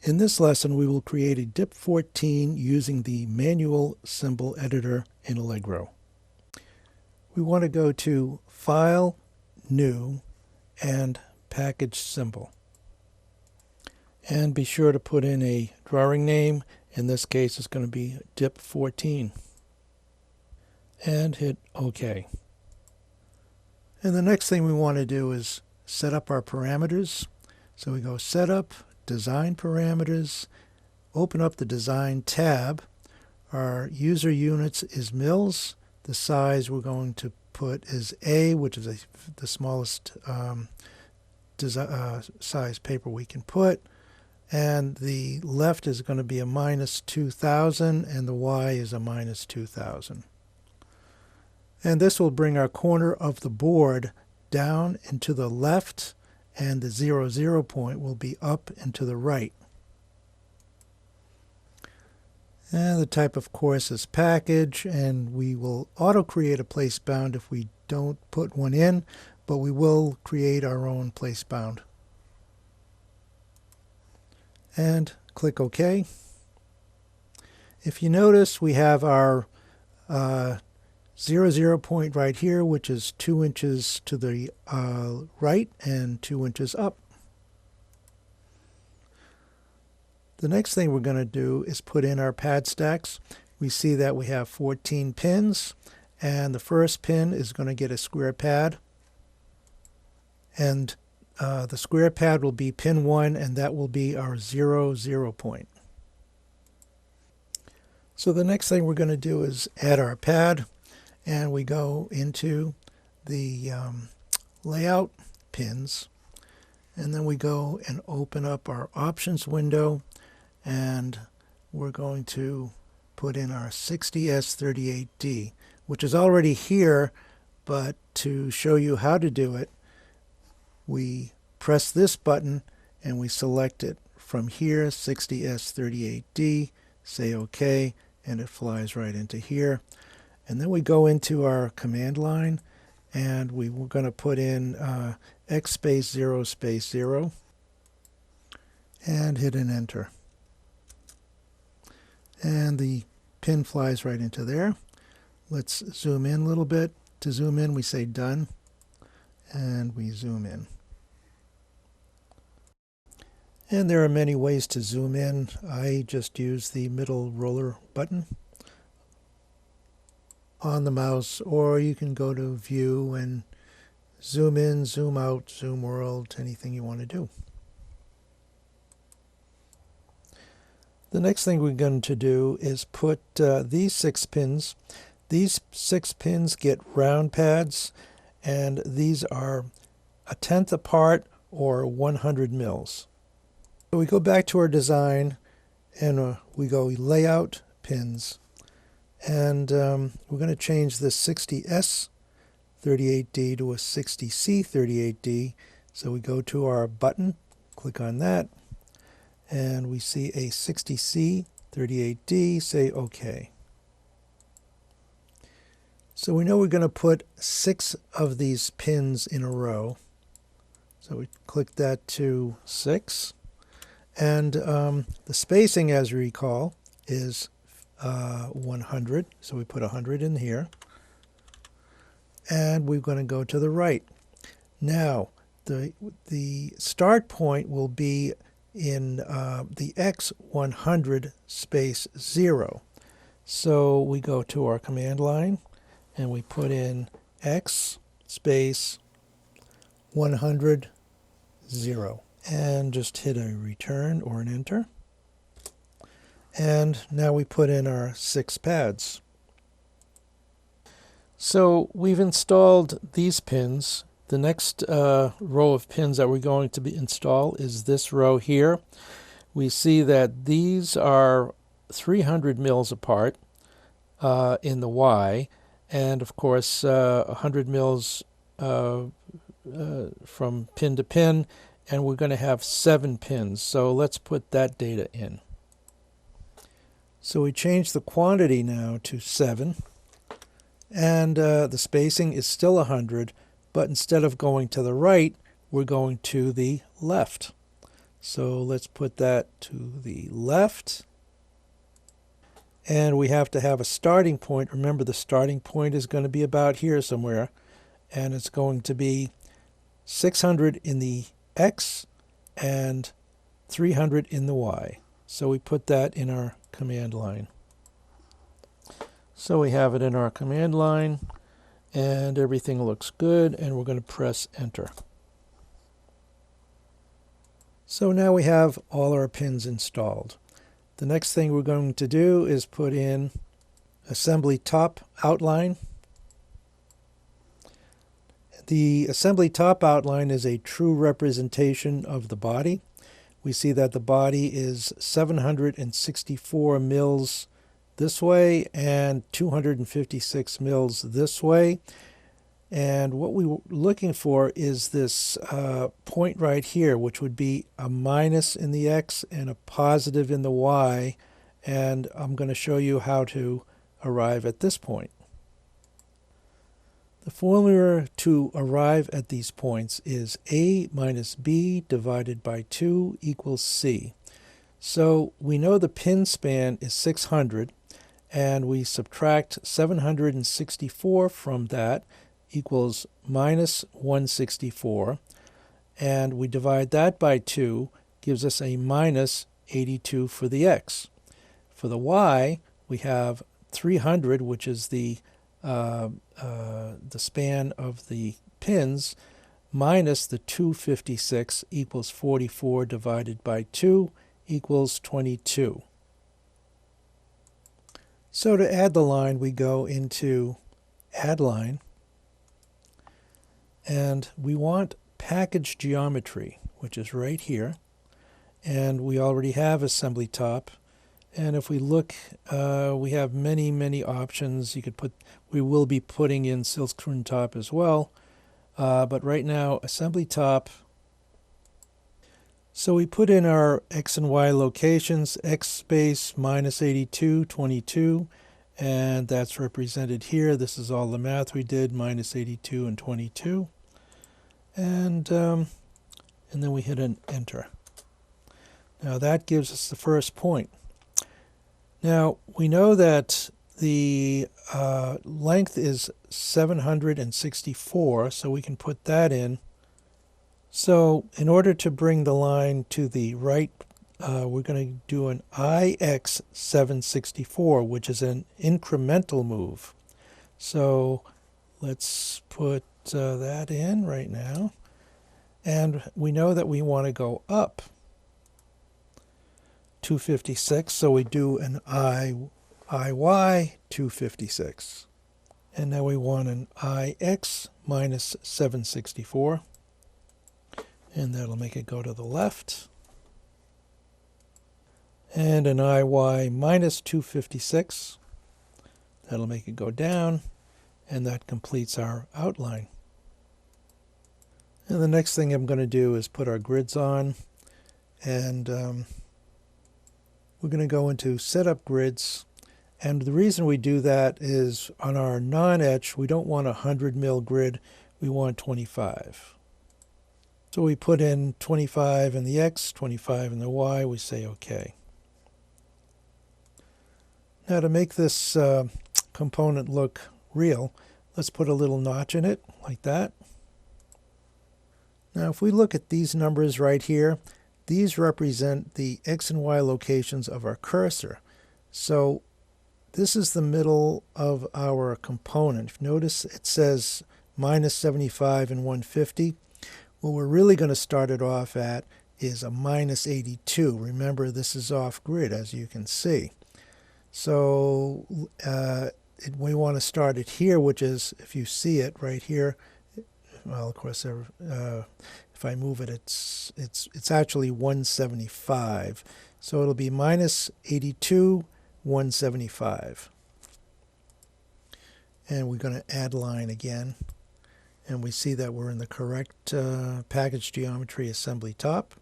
In this lesson, we will create a DIP 14 using the manual symbol editor in Allegro. We want to go to File, New, and Package Symbol. And be sure to put in a drawing name. In this case, it's going to be DIP 14. And hit OK. And the next thing we want to do is set up our parameters. So we go Setup, Design Parameters, open up the Design tab. Our user units is mils. The size we're going to put is A, which is the smallest size paper we can put. And the left is going to be a -2000, and the Y is a -2000. And this will bring our corner of the board down and to the left, and the 0, 0 point will be up and to the right. And the type, of course, is package, and we will auto-create a place bound if we don't put one in, but we will create our own place bound. And click OK. If you notice, we have our 0, 0 point right here, which is 2 inches to the right and 2 inches up. The next thing we're going to do is put in our pad stacks. We see that we have 14 pins, and the first pin is going to get a square pad. And the square pad will be pin 1, and that will be our 0, 0 point. So the next thing we're going to do is add our pad. And we go into the layout pins, and then we go and open up our options window, and we're going to put in our 60S38D, which is already here, but to show you how to do it, we press this button and we select it from here, 60S38D, say OK, and it flies right into here. And then we go into our command line, and we're going to put in X space 0 space 0 and hit an enter. And the pin flies right into there. Let's zoom in a little bit. To zoom in, we say done, and we zoom in. And there are many ways to zoom in. I just use the middle roller button on the mouse, or you can go to View and zoom in, zoom out, zoom world, anything you want to do. The next thing we're going to do is put these 6 pins. These 6 pins get round pads, and these are 1/10 apart or 100 mils. So we go back to our design, and we go Layout, Pins. And we're going to change this 60S38D to a 60C38D. So we go to our button, click on that, and we see a 60C38D, say OK. So we know we're going to put 6 of these pins in a row. So we click that to 6. And the spacing, as you recall, is 100, so we put 100 in here, and we're going to go to the right. Now the start point will be in the X100 space 0. So we go to our command line and we put in X space 100 0 and just hit a return or an enter. And now we put in our 6 pads. So we've installed these pins. The next row of pins that we're going to install is this row here. We see that these are 300 mils apart in the Y, and of course 100 mils from pin to pin, and we're going to have 7 pins. So let's put that data in. So we change the quantity now to 7, and the spacing is still 100, but instead of going to the right, we're going to the left. So let's put that to the left. And we have to have a starting point. Remember, the starting point is going to be about here somewhere. And it's going to be 600 in the X and 300 in the Y. So we put that in our command line. So we have it in our command line, and everything looks good, and we're going to press enter. So now we have all our pins installed. The next thing we're going to do is put in assembly top outline. The assembly top outline is a true representation of the body. We see that the body is 764 mils this way and 256 mils this way. And what we were looking for is this point right here, which would be a minus in the X and a positive in the Y. And I'm going to show you how to arrive at this point. The formula to arrive at these points is A minus B divided by 2 equals C. So we know the pin span is 600, and we subtract 764 from that equals minus 164, and we divide that by 2, gives us a minus 82 for the X. For the Y, we have 300, which is the span of the pins, minus the 256 equals 44 divided by 2 equals 22. So to add the line, we go into Add Line, and we want Package Geometry, which is right here, and we already have Assembly Top. And if we look, we have many options. You could put, we will be putting in silk screen top as well, but right now assembly top. So we put in our X and Y locations, X space minus 82, 22, and that's represented here. This is all the math we did, minus 82 and 22, and then we hit an enter. Now that gives us the first point. Now, we know that the length is 764, so we can put that in. So in order to bring the line to the right, we're going to do an IX 764, which is an incremental move. So let's put that in right now. And we know that we want to go up 256, so we do an IY 256. And now we want an IX minus 764. And that'll make it go to the left. And an IY minus 256. That'll make it go down. And that completes our outline. And the next thing I'm going to do is put our grids on. And we're going to go into Setup Grids. And the reason we do that is on our non-etch, we don't want a 100 mil grid. We want 25. So we put in 25 in the X, 25 in the Y, we say OK. Now to make this component look real, let's put a little notch in it, like that. Now if we look at these numbers right here, these represent the X and Y locations of our cursor. So this is the middle of our component. Notice it says minus 75 and 150. What we're really going to start it off at is a minus 82. Remember, this is off grid, as you can see. So we want to start it here, which is, if you see it right here, well, of course, if I move it, it's actually 175. So it'll be minus 82, 175. And we're going to add line again. And we see that we're in the correct package geometry assembly top.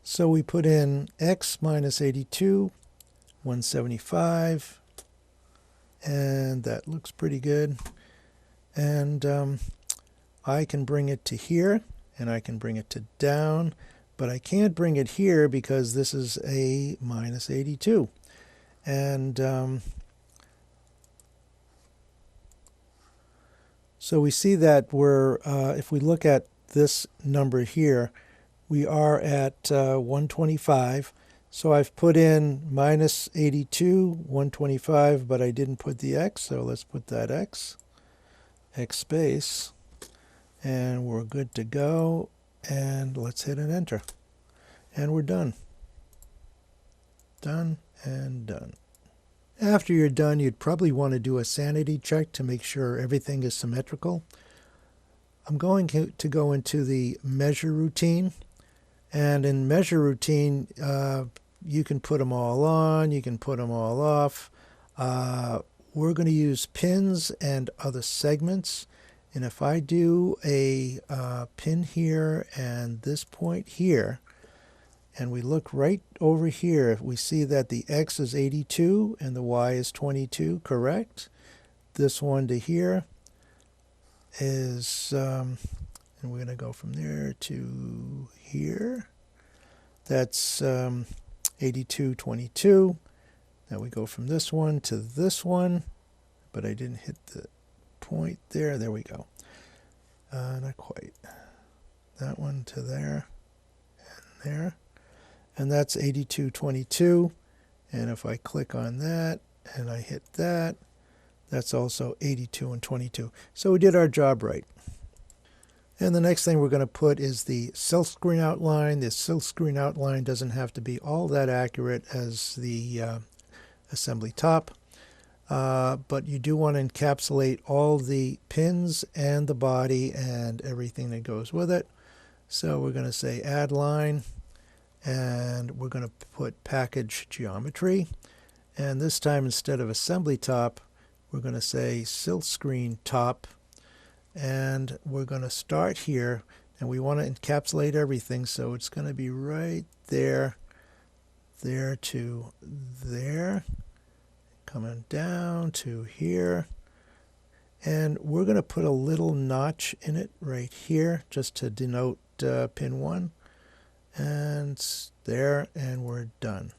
So we put in X minus 82, 175, and that looks pretty good. And I can bring it to here, and I can bring it to down, but I can't bring it here because this is a minus 82. And so we see that we're, if we look at this number here, we are at 125. So I've put in minus 82, 125, but I didn't put the x, so let's put that x space, and we're good to go, and let's hit an enter. And we're done. Done and done. After you're done, you'd probably want to do a sanity check to make sure everything is symmetrical. I'm going to go into the measure routine, and in measure routine, you can put them all on, you can put them all off. We're going to use pins and other segments. And if I do a pin here and this point here, and we look right over here, we see that the x is 82 and the y is 22, correct? This one to here is, and we're going to go from there to here. That's 82, 22. Now we go from this one to this one, but I didn't hit the point there. There we go. Not quite. That one to there and there. And that's 82, 22. And if I click on that and I hit that, that's also 82 and 22. So we did our job right. And the next thing we're going to put is the silk screen outline. The silk screen outline doesn't have to be all that accurate as the assembly top, but you do want to encapsulate all the pins and the body and everything that goes with it. So we're going to say add line, and we're going to put package geometry. And this time, instead of assembly top, we're going to say silk screen top. And we're going to start here, and we want to encapsulate everything, so it's going to be right there, there to there, coming down to here. And we're going to put a little notch in it right here just to denote pin 1. And there, and we're done.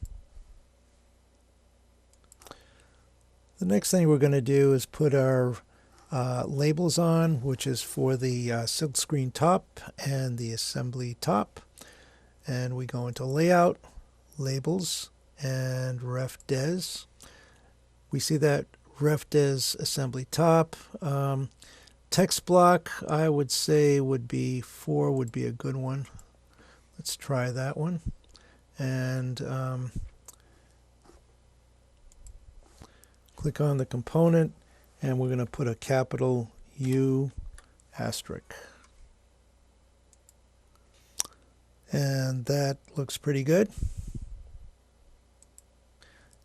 The next thing we're going to do is put our labels on, which is for the silk screen top and the assembly top. And we go into layout, labels, and ref des. We see that ref des assembly top. Text block, I would say would be 4 would be a good one. Let's try that one. And click on the component, and we're going to put a capital U asterisk. And that looks pretty good.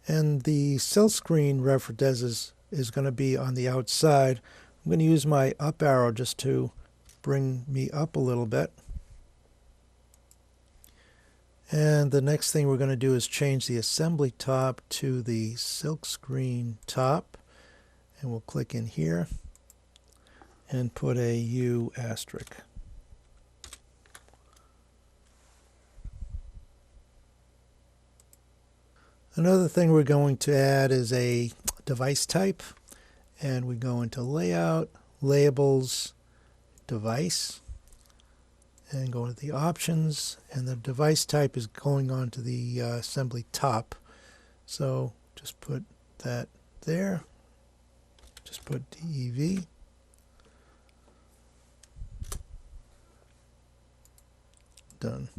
And the silk screen ref des is going to be on the outside. I'm going to use my up arrow just to bring me up a little bit. And the next thing we're going to do is change the assembly top to the silk screen top. And we'll click in here and put a U asterisk. Another thing we're going to add is a device type. And we go into layout, labels, device, and go to the options, and the device type is going on to the assembly top. So just put that there. Just put DEV. Done.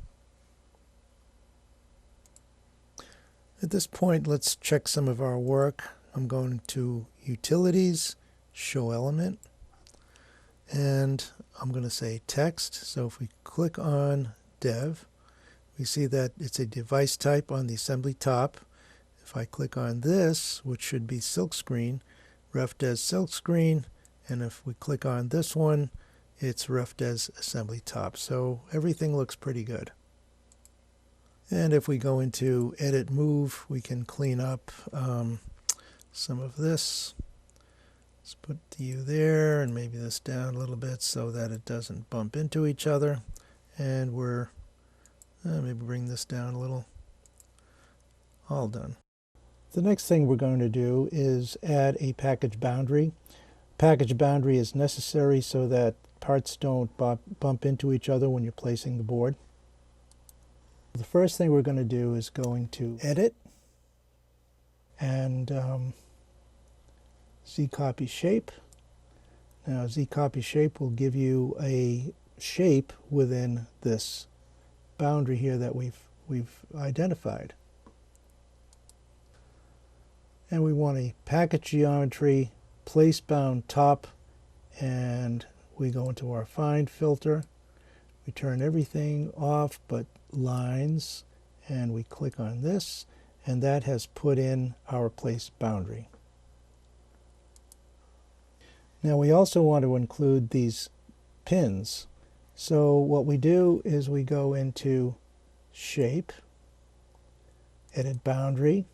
At this point, let's check some of our work. I'm going to Utilities, Show Element, and I'm going to say Text. So if we click on Dev, we see that it's a device type on the assembly top. If I click on this, which should be silk screen, ref des silk screen, and if we click on this one, it's ref des assembly top. So everything looks pretty good. And if we go into Edit Move, we can clean up some of this. Let's put the U there and maybe this down a little bit so that it doesn't bump into each other. and we're maybe bring this down a little. All done. The next thing we're going to do is add a package boundary. Package boundary is necessary so that parts don't bump into each other when you're placing the board. The first thing we're going to do is going to edit and Z-copy shape. Now Z-copy shape will give you a shape within this boundary here that we've identified. And we want a package geometry, place bound top, and we go into our find filter. We turn everything off but lines, and we click on this, and that has put in our place boundary. Now we also want to include these pins. So what we do is we go into shape, edit boundary,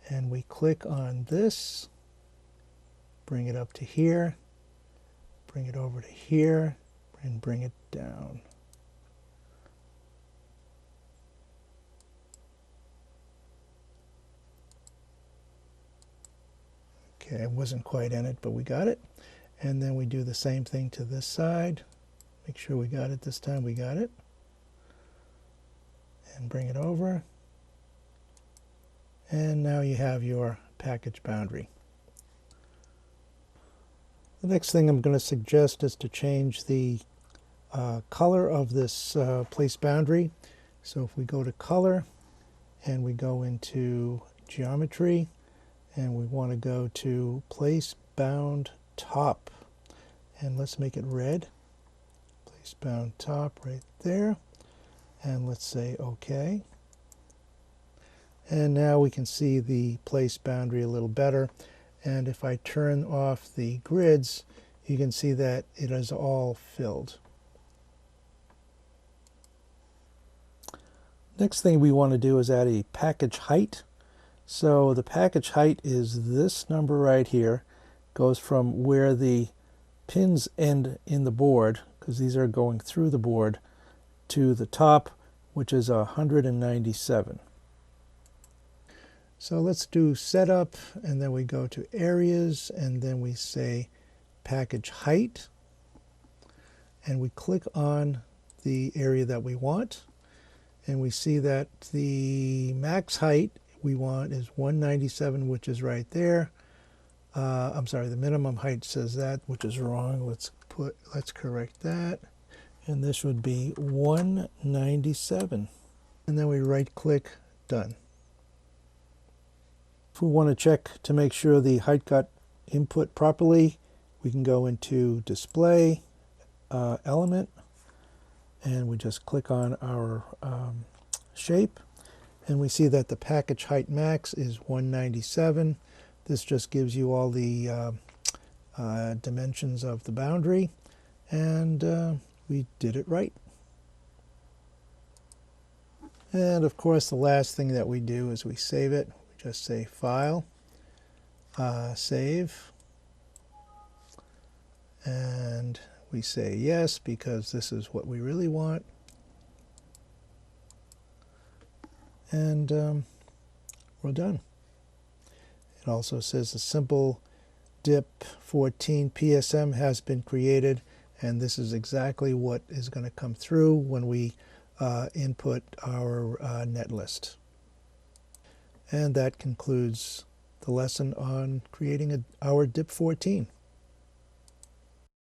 and we click on this, bring it up to here, bring it over to here, and bring it down. Okay, I wasn't quite in it, but we got it. And then we do the same thing to this side. Make sure we got it this time. We got it. And bring it over. And now you have your package boundary. The next thing I'm going to suggest is to change the color of this place boundary. So if we go to color and we go into geometry and we want to go to place bound top, and let's make it red. Place bound top right there, and let's say OK. And now we can see the place boundary a little better. And if I turn off the grids, you can see that it is all filled. Next thing we want to do is add a package height. So the package height is this number right here. Goes from where the pins end in the board, because these are going through the board, to the top, which is 197. So let's do setup, and then we go to areas, and then we say package height, and we click on the area that we want, and we see that the max height we want is 197, which is right there. I'm sorry, the minimum height says that, which is wrong. Let's correct that, and this would be 197, and then we right click, done. If we want to check to make sure the height got input properly, we can go into display, element, and we just click on our shape, and we see that the package height max is 197. This just gives you all the dimensions of the boundary, and we did it right. And of course the last thing that we do is we save it. Just say File, Save, and we say yes because this is what we really want. And we're done. It also says a simple dip 14 PSM has been created, and this is exactly what is going to come through when we input our net list. And that concludes the lesson on creating our dip 14.